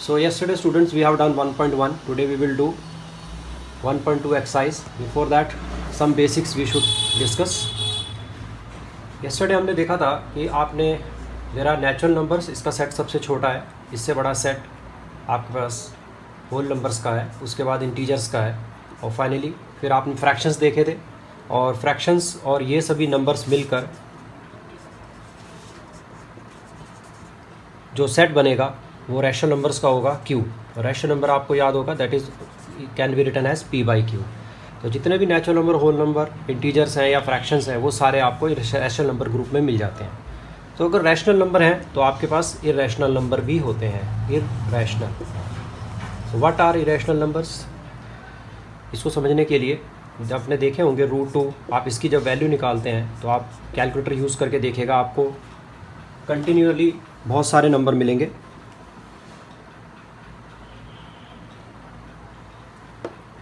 So yesterday students we have done 1.1. Today we will do 1.2 exercise. Before that some basics we should discuss. Yesterday हमने देखा था कि आपने there are natural numbers, इसका set सबसे छोटा है, इससे बड़ा सेट आपके पास होल नंबर्स का है, उसके बाद इंटीजर्स का है और फाइनली फिर आपने फ्रैक्शंस देखे थे और फ्रैक्शंस और ये सभी नंबर्स मिलकर जो सेट बनेगा वो रैशनल नंबर्स का होगा Q। रैशनल नंबर आपको याद होगा that is can be written as P/Q। तो जितने भी natural number, whole number, integers हैं या फ्रैक्शंस हैं वो सारे आपको रैशनल नंबर ग्रुप में मिल जाते हैं। तो अगर रैशनल नंबर हैं तो आपके पास इरैशनल नंबर भी होते हैं, irrational. So what are irrational numbers? इसको समझने के लिए जब आपने देखे होंगे √2, आप इसकी जब वैल्यू निकालते हैं तो आप कैलकुलेटर यूज़ करके देखिएगा, आपको कंटिन्यूअली बहुत सारे नंबर मिलेंगे।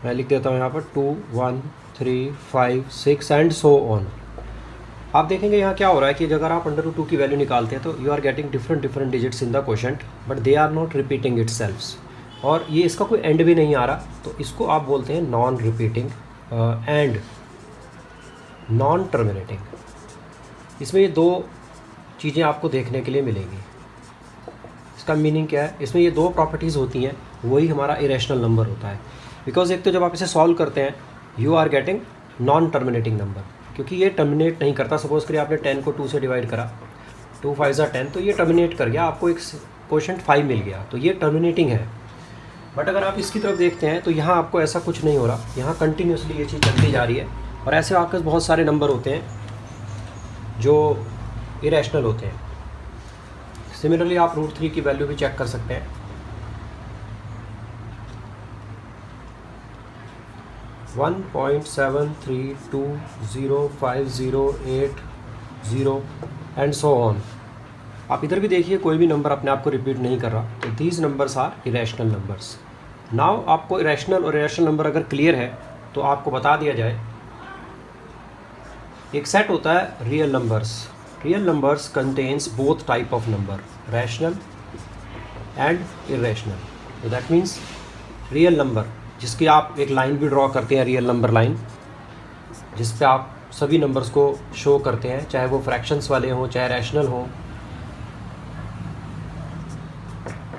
मैं लिख देता हूँ यहाँ पर 2, 1, 3, 5, 6 एंड सो ऑन। आप देखेंगे यहाँ क्या हो रहा है कि अगर आप √2 की वैल्यू निकालते हैं तो you are getting different digits in the quotient, but they are not repeating itself. और ये इसका कोई एंड भी नहीं आ रहा, तो इसको आप बोलते हैं non repeating and non terminating. इसमें ये दो चीज़ें आपको देखने के लिए मिलेंगी। इसका मीनिंग क्या है? इसमें ये दो प्रॉपर्टीज़ होती हैं, वही हमारा इरेशनल नंबर होता है। बिकॉज एक तो जब आप इसे सॉल्व करते हैं you are getting non terminating number, क्योंकि ये टर्मिनेट नहीं करता। सपोज करिए आपने 10 को 2 से डिवाइड करा, 2 5 10, तो ये टर्मिनेट कर गया, आपको एक क्वोशंट 5 मिल गया, तो ये टर्मिनेटिंग है। बट अगर आप इसकी तरफ देखते हैं तो यहाँ आपको ऐसा कुछ नहीं हो रहा, यहाँ कंटिन्यूसली ये चीज़ चलती जा रही है। और ऐसे आपके पास बहुत सारे नंबर होते हैं जो इरेशनल होते हैं। सिमिलरली आप √3 की वैल्यू भी चेक कर सकते हैं। 1.73205080 एंड सो ऑन। आप इधर भी देखिए कोई भी नंबर अपने आप को रिपीट नहीं कर रहा, तो these numbers are irrational numbers. Now आपको इरेशनल और इरेशनल नंबर अगर क्लियर है तो आपको बता दिया जाए, एक सेट होता है real numbers. Real numbers contains both type of number, rational and irrational. तो दैट मीन्स रियल नंबर जिसकी आप एक लाइन भी ड्रॉ करते हैं, रियल नंबर लाइन, जिस पे आप सभी नंबर्स को शो करते हैं, चाहे वो फ्रैक्शंस वाले हों चाहे रैशनल हों,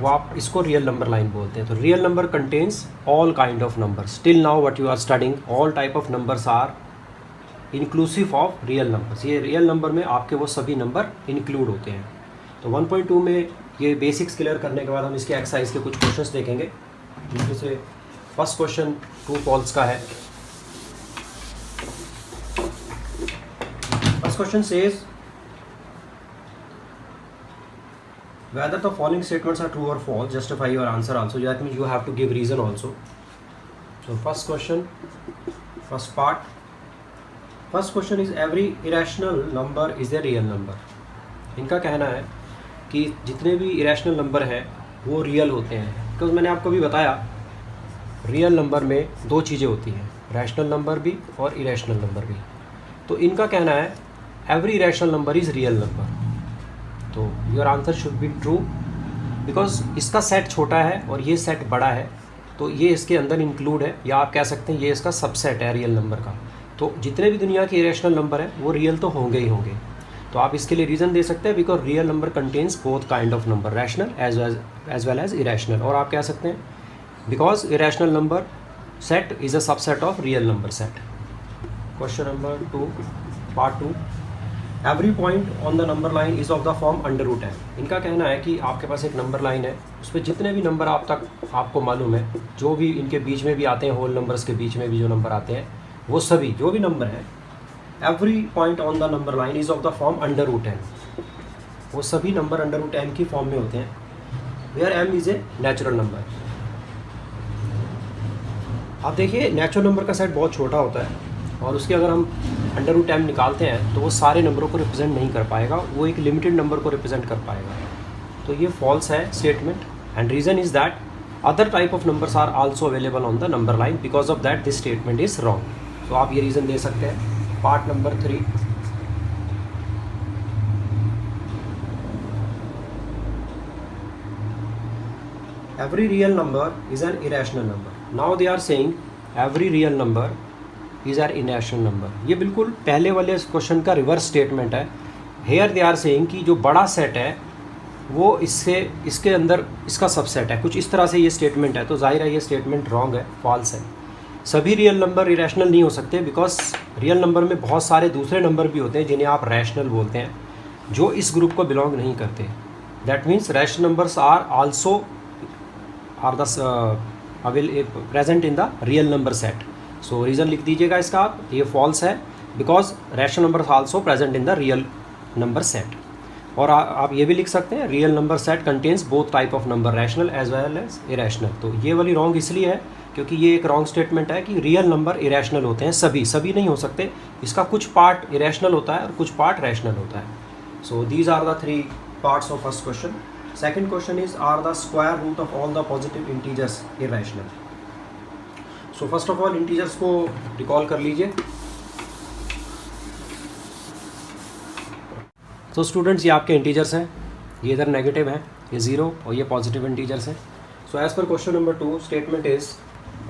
वो आप इसको रियल नंबर लाइन बोलते हैं। तो real number contains all kind of numbers. Till now what you are studying, all type of numbers are inclusive of real numbers. ये रियल नंबर में आपके वो सभी नंबर इंक्लूड होते हैं। तो 1.2 में ये बेसिक्स क्लियर करने के बाद हम इसके एक्सरसाइज के कुछ क्वेश्चंस देखेंगे, जिसमें से फर्स्ट क्वेश्चन ट्रू फॉल्स का है। First question says whether the following statements are true or false, justify your answer also. That means you have to give reason also. So first question, first part, first question is every irrational number is a real number. इनका कहना है कि जितने भी irrational number हैं वो real होते हैं। बिकॉज मैंने आपको भी बताया रियल नंबर में दो चीज़ें होती हैं, रैशनल नंबर भी और इरेशनल नंबर भी। तो इनका कहना है every irrational number is real number. तो your answer should be true, because इसका सेट छोटा है और ये सेट बड़ा है, तो ये इसके अंदर इंक्लूड है, या आप कह सकते हैं ये इसका सबसेट है रियल नंबर का। तो जितने भी दुनिया के इरेशनल नंबर हैं वो रियल तो होंगे ही होंगे। तो आप इसके लिए रीज़न दे सकते हैं because real number contains both kind of number, rational as well as irrational. और आप कह सकते हैं because irrational number set is a subset of real number set. Question number 2, part 2, every point on the number line is of the form √n। इनका कहना है कि आपके पास एक नंबर लाइन है, उस पर जितने भी नंबर आप तक आपको मालूम है, जो भी इनके बीच में भी आते हैं, होल नंबर्स के बीच में भी जो नंबर आते हैं, वो सभी जो भी नंबर हैं, every point on the number line is of the form √n। वो सभी नंबर √n की फॉर्म में होते हैं, where m is a natural number. आप देखिए नेचुरल नंबर का सेट बहुत छोटा होता है और उसके अगर हम √m निकालते हैं तो वो सारे नंबरों को रिप्रेजेंट नहीं कर पाएगा, वो एक लिमिटेड नंबर को रिप्रेजेंट कर पाएगा। तो ये फॉल्स है statement, and reason is that other type of numbers are also available on the number line, because of that this statement is wrong. तो आप ये रीज़न दे सकते हैं। Part number 3, every real number is an irrational number. Now they are saying every real number is an irrational number. ये बिल्कुल पहले वाले क्वेश्चन का रिवर्स स्टेटमेंट है. Here they are saying कि जो बड़ा सेट है वो इसके अंदर इसका सबसेट है. कुछ इस तरह से ये स्टेटमेंट है. तो जाहिर है ये स्टेटमेंट रॉन्ग है, फॉल्स है. सभी रियल नंबर इरेशनल नहीं हो सकते, बिकॉज रियल नंबर में बहुत सारे दूसरे नंबर भी होते हैं जिन्हें आप रैशनल बोलते हैं, जो इस ग्रुप को बिलोंग नहीं करते. That means rational numbers are also are the present in the real number set. So reason लिख दीजिएगा इसका आप, ये फॉल्स है, because rational numbers also present in the real number set. और आप ये भी लिख सकते हैं real number set contains both type of number, rational as well as irrational. तो ये वाली रॉन्ग इसलिए है क्योंकि ये एक रॉन्ग स्टेटमेंट है कि रियल नंबर इरेशनल होते हैं. सभी नहीं हो सकते. इसका कुछ पार्ट इरेशनल होता है और कुछ पार्ट रैशनल होता है. So these are the 3 parts of first question. Second question is are the square root of all the positive integers irrational. So first of all integers को रिकॉल कर लीजिए. तो स्टूडेंट्स ये आपके इंटीजर्स हैं, ये इधर नेगेटिव है, ये 0 और ये पॉजिटिव इंटीजर्स हैं. So as per question number 2 statement is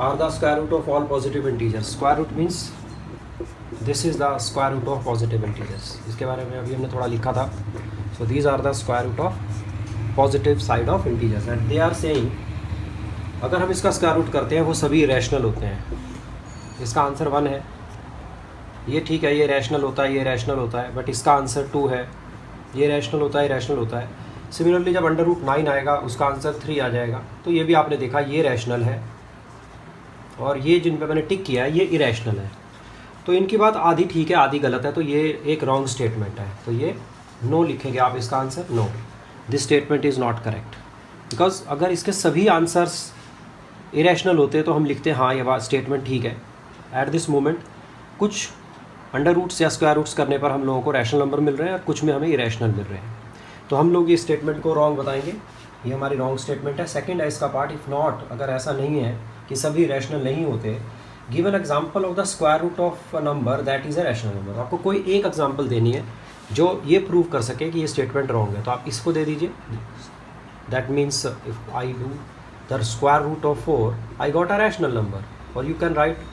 are the square root of all positive integers. Square root means this is the square root of positive integers. इसके बारे में अभी हमने थोड़ा लिखा था. So these are the square root of positive side of integers and they are saying अगर हम इसका स्क्वायर रूट करते हैं वो सभी रैशनल होते हैं. इसका आंसर 1 है. ये ठीक है, ये रैशनल होता है, ये रैशनल होता है, बट इसका आंसर 2 है. ये रैशनल होता है, रैशनल होता है. सिमिलरली जब √9 आएगा उसका आंसर 3 आ जाएगा. तो ये भी आपने देखा ये रैशनल है और ये जिन पे मैंने टिक किया है ये इरेशनल है. तो इनकी बात आधी ठीक है आधी गलत है, तो ये एक रॉन्ग स्टेटमेंट है. तो ये नो लिखेंगे आप इसका answer. No, this statement is not correct. Because अगर इसके सभी आंसर्स इरेशनल होते तो हम लिखते हाँ ये बात स्टेटमेंट ठीक है. एट दिस मोमेंट कुछ अंडर रूट्स या स्क्वायर रूट्स करने पर हम लोगों को रैशनल नंबर मिल रहे हैं और कुछ में हमें इरेशनल मिल रहे हैं. तो हम लोग ये स्टेटमेंट को रॉन्ग बताएंगे. ये हमारी रॉन्ग स्टेटमेंट है. सेकंड है इसका पार्ट, इफ़ नॉट, अगर ऐसा नहीं है कि सभी रैशनल नहीं होते, give an example of the square root of a number that is a rational number. आपको कोई एक एग्जाम्पल देनी है जो ये प्रूव कर सके कि ये स्टेटमेंट रॉन्ग है. तो आप इसको दे दीजिए. That means if I do the square root of 4 I got a rational number. और you can write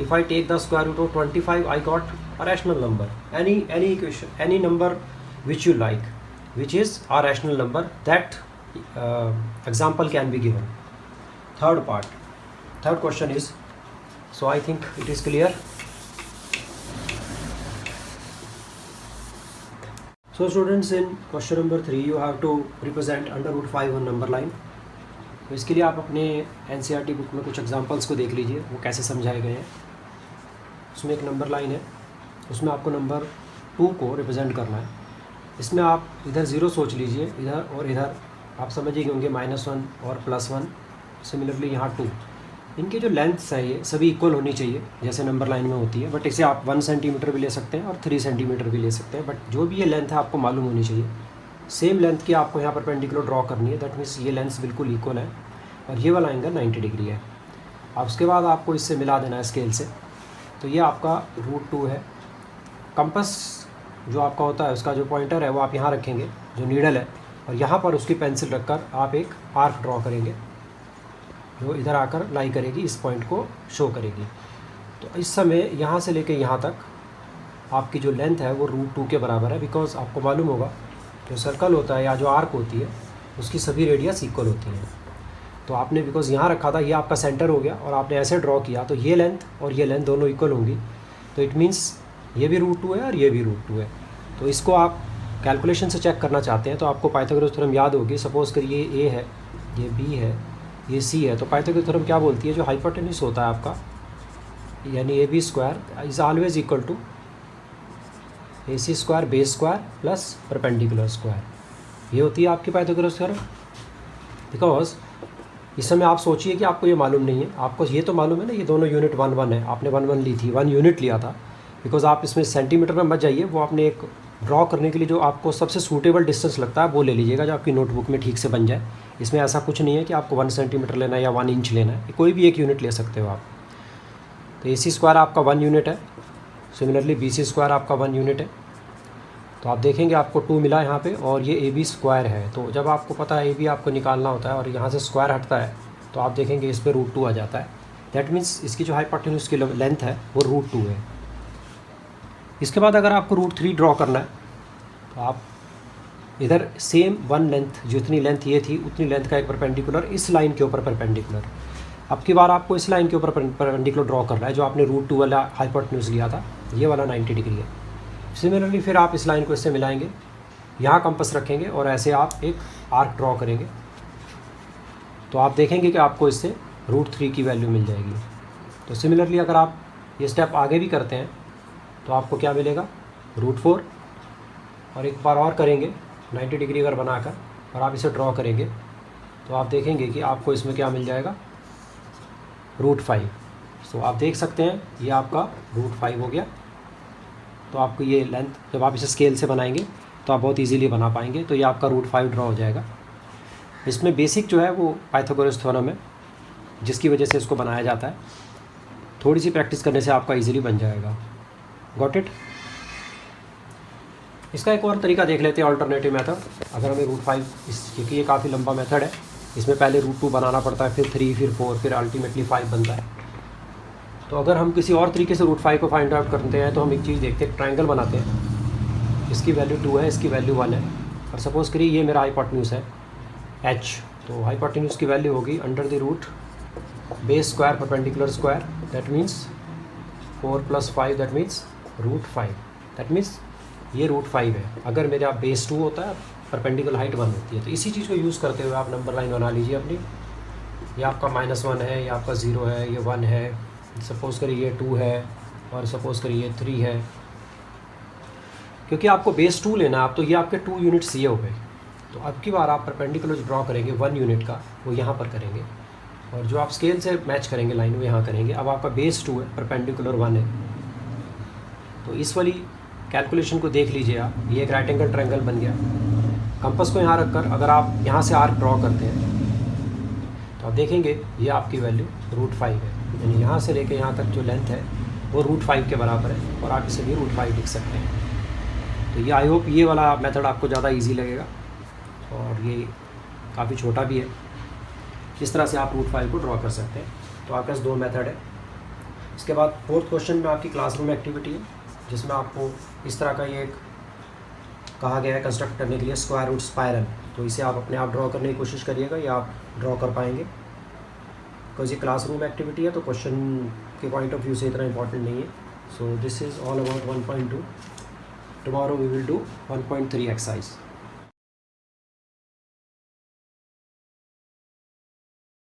if I take the square root of 25 I got a rational number. Any equation, any number which you like, which is a rational number, that example can be given. Third part, third question is, so I think it is clear. So students, in question number 3 you have to represent √5 on number line. तो इसके लिए आप अपने NCERT book में कुछ examples को देख लीजिए, वो कैसे समझाए गए हैं. उसमें एक नंबर लाइन है, उसमें आपको नंबर 2 को रिप्रेजेंट करना है. इसमें आप इधर 0 सोच लीजिए, इधर और इधर आप समझ ही होंगे -1 और +1. सिमिलरली यहाँ 2. इनके जो लेंथ्स हैं ये सभी इक्वल होनी चाहिए जैसे नंबर लाइन में होती है. बट इसे आप 1 सेंटीमीटर भी ले सकते हैं और 3 सेंटीमीटर भी ले सकते हैं. बट जो भी ये लेंथ है आपको मालूम होनी चाहिए. सेम लेंथ की आपको यहाँ परपेंडिकुलर ड्रॉ करनी है. दैट मीन्स ये लेंथ्स बिल्कुल इक्वल है और ये वाला एंगल 90 डिग्री है. अब उसके बाद आपको इससे मिला देना है स्केल से. तो ये आपका √2 है. कंपास जो आपका होता है उसका जो पॉइंटर है वो आप यहाँ रखेंगे, जो नीडल है, और यहाँ पर उसकी पेंसिल रखकर आप एक आर्क ड्रॉ करेंगे जो इधर आकर लाई करेगी, इस पॉइंट को शो करेगी. तो इस समय यहाँ से लेके यहाँ तक आपकी जो लेंथ है वो √2 के बराबर है. बिकॉज आपको मालूम होगा जो सर्कल होता है या जो आर्क होती है उसकी सभी रेडियस इक्वल होती हैं. तो आपने बिकॉज यहाँ रखा था, ये आपका सेंटर हो गया और आपने ऐसे ड्रॉ किया तो ये लेंथ और ये लेंथ दोनों इक्वल होंगी. तो इट मीन्स ये भी √2 है और ये भी √2 है. तो इसको आप कैलकुलेशन से चेक करना चाहते हैं तो आपको पाइथागोरस थ्योरम याद होगी. सपोज़ करिए ये A है, ये B है, ये C है. तो पाइथागोरस थ्योरम क्या बोलती है, जो हाइपोटेन्यूस होता है आपका यानी AB² is always equal to AC² base square plus perpendicular square. ये होती है आपकी पाइथागोरस थ्योरम. बिकॉज इस समय आप सोचिए कि आपको ये मालूम नहीं है, आपको ये तो मालूम है ना, ये दोनों यूनिट 1 1 है. आपने 1 1 ली थी, 1 यूनिट लिया था. बिकॉज आप इसमें सेंटीमीटर में मत जाइए, वो आपने एक ड्रॉ करने के लिए जो आपको सबसे सूटेबल डिस्टेंस लगता है वो ले लीजिएगा जो आपकी नोटबुक में ठीक से बन जाए. इसमें ऐसा कुछ नहीं है कि आपको 1 सेंटीमीटर लेना है या 1 इंच लेना है, कोई भी एक यूनिट ले सकते हो आप. तो AC² आपका 1 यूनिट है. सिमिलरली BC² आपका 1 यूनिट है. तो आप देखेंगे आपको 2 मिला यहाँ पे, और ये ए बी स्क्वायर है। तो जब आपको पता है ए बी आपको निकालना होता है और यहाँ से स्क्वायर हटता है तो आप देखेंगे इस पर √2 आ जाता है। दैट मीन्स इसकी जो हाइपोटेन्यूज की लेंथ है वो √2 है। इसके बाद अगर आपको √3 ड्रॉ करना है तो आप इधर सेम वन लेंथ, जितनी लेंथ ये थी उतनी लेंथ का एक परपेंडिकुलर इस लाइन के ऊपर परपेंडिकुलर, अब की बार आपको इस लाइन के ऊपर परपेंडिकुलर ड्रॉ करना है जो आपने √2 वाला हाइपोटेन्यूज लिया था, ये वाला 90 डिग्री है। सिमिलरली फिर आप इस लाइन को इससे मिलाएंगे, यहाँ कंपास रखेंगे और ऐसे आप एक आर्क ड्रॉ करेंगे तो आप देखेंगे कि आपको इससे √3 की वैल्यू मिल जाएगी। तो सिमिलरली अगर आप ये स्टेप आगे भी करते हैं तो आपको क्या मिलेगा, √4, और एक बार और करेंगे 90 डिग्री अगर बनाकर और आप इसे ड्रॉ करेंगे तो आप देखेंगे कि आपको इसमें क्या मिल जाएगा, √5। सो आप देख सकते हैं ये आपका √5 हो गया। तो आपको ये लेंथ जब आप इसे स्केल से बनाएंगे तो आप बहुत इजीली बना पाएंगे। तो ये आपका √5 ड्रॉ हो जाएगा। इसमें बेसिक जो है वो पाइथागोरस थ्योरम है जिसकी वजह से इसको बनाया जाता है। थोड़ी सी प्रैक्टिस करने से आपका इजीली बन जाएगा। Got it. इसका एक और तरीका देख लेते हैं, अल्टरनेटिव मेथड। अगर हमें √5 क्योंकि ये काफ़ी लंबा मेथड है, इसमें पहले √2 बनाना पड़ता है, फिर 3, फिर 4, फिर अल्टीमेटली 5 बनता है। तो अगर हम किसी और तरीके से √5 को फाइंड आउट करते हैं तो हम एक चीज़ देखते हैं, ट्रायंगल बनाते हैं। इसकी वैल्यू 2 है, इसकी वैल्यू 1 है, और सपोज़ करिए ये मेरा हाइपोटेन्यूज है h। तो हाइपोटेन्यूज की वैल्यू होगी under the root base square perpendicular square, that means 4 + 5, that means √5। That means ये √5 है। अगर मेरा बेस 2 होता है, परपेंडिकुलर हाइट 1 होती है। तो इसी चीज़ को यूज़ करते हुए आप नंबर लाइन बना लीजिए अपनी। ये आपका -1 है, ये आपका 0 है, ये 1 है, सपोज़ करिए ये 2 है, और सपोज़ करिए ये 3 है। क्योंकि आपको बेस 2 लेना है आप, तो ये आपके 2 यूनिट्स ये हो गए। तो अब की बार आप परपेंडिकुलर ड्रॉ करेंगे 1 यूनिट का, वो यहाँ पर करेंगे, और जो आप स्केल से मैच करेंगे लाइन वो यहाँ करेंगे। अब आपका बेस 2 है, परपेंडिकुलर 1 है। तो इस वाली कैलकुलेशन को देख लीजिए आप, ये एक राइट एंगल ट्रायंगल बन गया। कंपास को यहाँ रखकर अगर आप यहाँ से आर्क ड्रॉ करते हैं तो आप देखेंगे ये आपकी वैल्यू √5 है, यानी यहाँ से लेके यहाँ तक जो लेंथ है वो √5 के बराबर है, और आप इसे भी √5 लिख सकते हैं। तो ये आई होप ये वाला मेथड आपको ज़्यादा ईजी लगेगा, और ये काफ़ी छोटा भी है। इस तरह से आप √5 को ड्रॉ कर सकते हैं। तो आपके पास 2 मेथड है। इसके बाद 4th क्वेश्चन में आपकी क्लासरूम एक्टिविटी है, जिसमें आपको इस तरह का ये एक कहा गया है कंस्ट्रक्ट करने के लिए स्क्वायर रूट स्पायरल। तो इसे आप अपने आप ड्रॉ करने की कोशिश करिएगा, या आप ड्रॉ कर पाएंगे। बिकॉज ये क्लासरूम एक्टिविटी है तो क्वेश्चन के पॉइंट ऑफ व्यू से इतना इंपॉर्टेंट नहीं है। So this is all about 1.2। Tomorrow we will do 1.3 exercise.